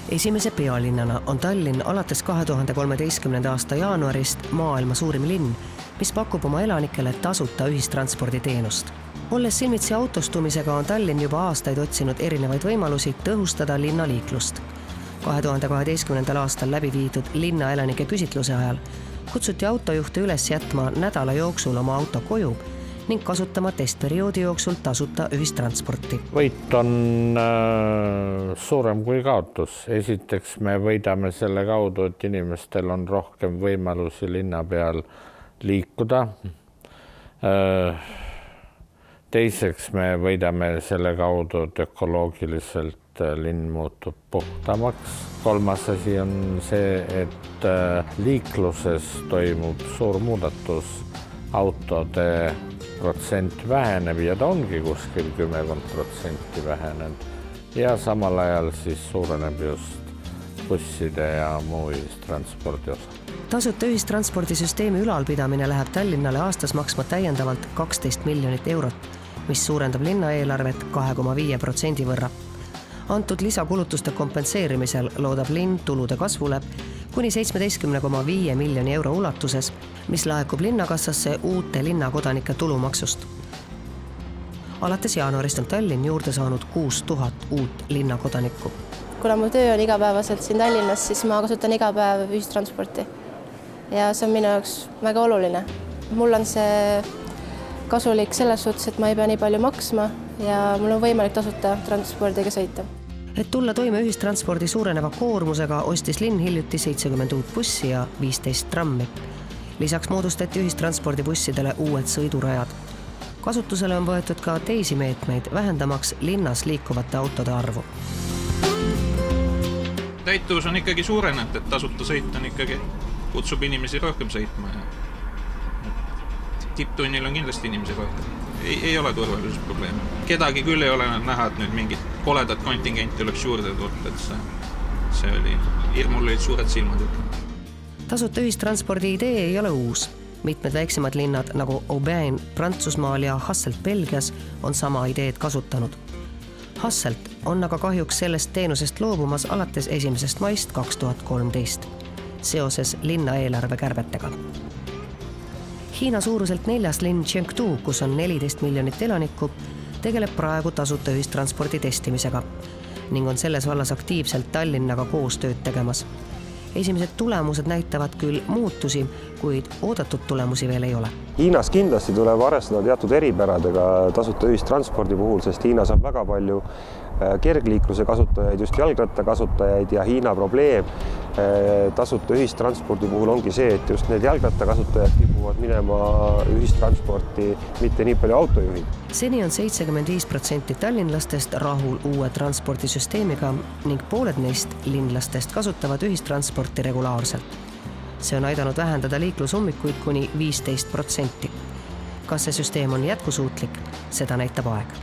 Esimese pealinnana on Tallinn alates 2013. aasta jaanuarist maailma suurim linn, mis pakub oma elanikele tasuta ühistransporditeenust. Olles silmitsi autostumisega on Tallinn juba aastaid otsinud erinevaid võimalusi tõhustada linnaliiklust. 2012. aastal läbi viidud linna elanike küsitluse ajal kutsuti autojuhte üles jätma nädala jooksul oma auto koju ning kasutama testperioodi jooksul tasuta ühistransporti. Võit on suurem kui kaotus. Esiteks me võidame selle kaudu, et inimestel on rohkem võimalusi linna peal liikuda. Teiseks me võidame selle kaudu, et ökoloogiliselt linn muutub puhtamaks. Kolmas asi on see, et liikluses toimub suur muudatus. Autode protsent väheneb ja ta ongi kuskil 10% vähenenud. Ja samal ajal siis suureneb just busside ja muu ühistranspordi osa. Tasuta ühistranspordisüsteemi ülalpidamine läheb Tallinnale aastas maksma täiendavalt 12 miljonit eurot, mis suurendab linna eelarvet 2,5% võrra. Antud lisakulutuste kompenseerimisel loodab linn tulude kasvule kuni 17,5 miljoni euro ulatuses, mis laekub linnakassasse uute linnakodanike tulumaksust. Alates jaanuarist on Tallinn juurde saanud 6000 uut linnakodanikku. Kuna mu töö on igapäevaselt siin Tallinnas, siis ma kasutan iga päev ühistransporti. Ja see on minu jaoks väga oluline. Mul on see kasulik selles suhtes, et ma ei pea nii palju maksma ja mul on võimalik tasuta transpordiga sõita. Et tulla toime ühistranspordi suureneva koormusega ostis linn hiljuti 70 uut bussi ja 15 trammi. Lisaks moodustati ühistranspordibussidele uued sõidurajad. Kasutusele on võetud ka teisi meetmeid, vähendamaks linnas liikuvate autode arvu. Täituvus on ikkagi suurenenud, et tasuta sõit on ikkagi kutsub inimesi rohkem sõitma. Tipptunnil on kindlasti inimesi rohkem. Ei ole turvalisusprobleeme. Kedagi küll ei ole näha, et nüüd mingit koledat kontingenti oleks juurde tulnud, et see oli, hirmul olid suured silmad. Tasuta ühistranspordi idee ei ole uus. Mitmed väiksemad linnad nagu Aubagne Prantsusmaal ja Hasselt Belgias on sama ideed kasutanud. Hasselt on aga kahjuks sellest teenusest loobumas alates 1. maist 2013 seoses linna eelarve kärbetega. Hiina suuruselt 4. linn Chengdu, kus on 14 miljonit elanikku, tegeleb praegu tasuta ühistranspordi testimisega ning on selles vallas aktiivselt Tallinnaga koostööd tegemas. Esimesed tulemused näitavad küll muutusi, kuid oodatud tulemusi veel ei ole. Hiinas kindlasti tuleb arvestada teatud eripäradega tasuta ühistranspordi puhul, sest Hiinas on väga palju kergliikluse kasutajaid, just jalgratta kasutajaid ja Hiina probleem tasuta ühistranspordi puhul ongi see, et just need jalgratta kasutajad kipuvad minema ühistransporti, mitte nii palju autojuhid. Seni on 75% tallinlastest rahul uue transpordisüsteemiga ning pooled neist linlastest kasutavad ühistransporti regulaarselt. See on aidanud vähendada liiklusummikuid kuni 15%. Kas see süsteem on jätkusuutlik, seda näitab aeg.